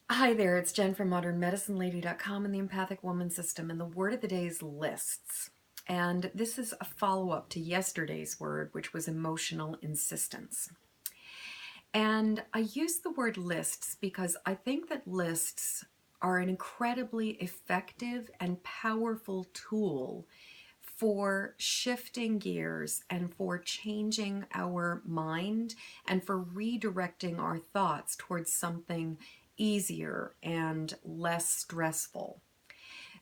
Hi there, it's Jen from modernmedicinelady.com and the Empathic Woman system, and the word of the day is lists. And this is a follow-up to yesterday's word, which was emotional insistence. And I use the word lists because I think that lists are an incredibly effective and powerful tool for shifting gears and for changing our mind and for redirecting our thoughts towards something easier and less stressful.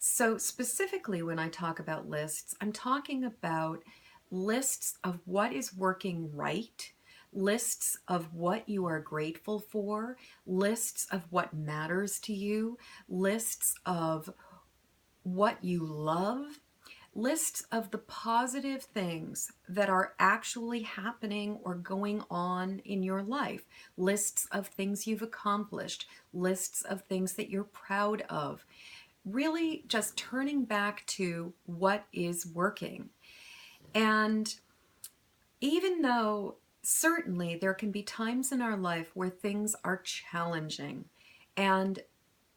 So specifically when I talk about lists, I'm talking about lists of what is working right, lists of what you are grateful for, lists of what matters to you, lists of what you love, lists of the positive things that are actually happening or going on in your life, lists of things you've accomplished, lists of things that you're proud of. Really just turning back to what is working. And even though certainly there can be times in our life where things are challenging, and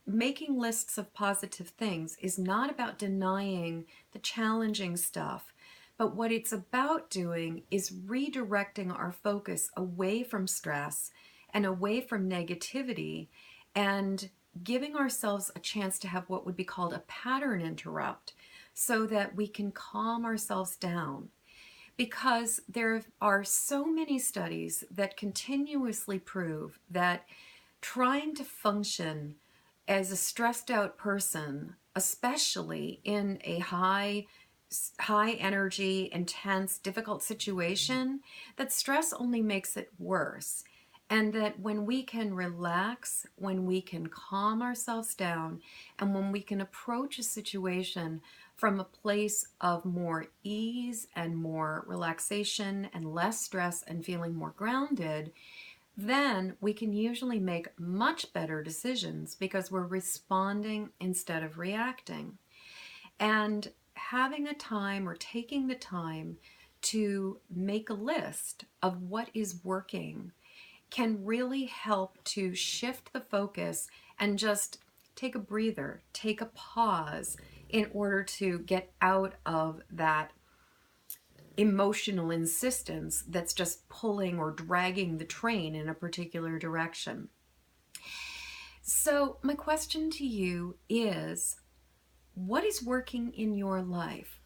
making lists of positive things is not about denying the challenging stuff, but what it's about doing is redirecting our focus away from stress and away from negativity and giving ourselves a chance to have what would be called a pattern interrupt so that we can calm ourselves down. Because there are so many studies that continuously prove that trying to function as a stressed out person, especially in a high energy, intense, difficult situation, that stress only makes it worse. And that when we can relax, when we can calm ourselves down, and when we can approach a situation from a place of more ease and more relaxation and less stress and feeling more grounded, then we can usually make much better decisions because we're responding instead of reacting. And having a time or taking the time to make a list of what is working can really help to shift the focus and just take a breather, take a pause in order to get out of that emotional insistence that's just pulling or dragging the train in a particular direction. So my question to you is, what is working in your life?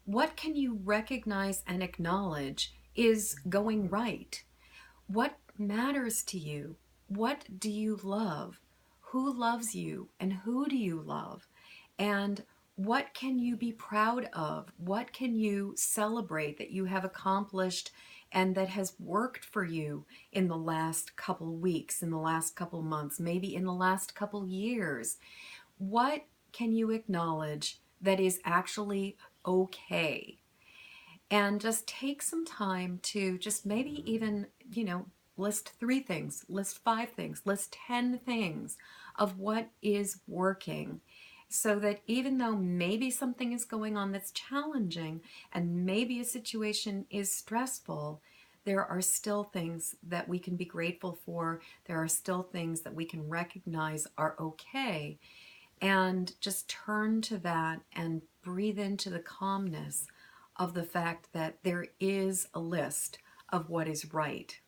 What can you recognize and acknowledge is going right? What matters to you? What do you love? Who loves you and who do you love? And what can you be proud of? What can you celebrate that you have accomplished and that has worked for you in the last couple weeks, in the last couple months, maybe in the last couple years? What can you acknowledge that is actually okay? And just take some time to just maybe even, list 3 things, list 5 things, list 10 things of what is working, so that even though maybe something is going on that's challenging and maybe a situation is stressful, there are still things that we can be grateful for. There are still things that we can recognize are okay. And just turn to that and breathe into the calmness of the fact that there is a list of what is right.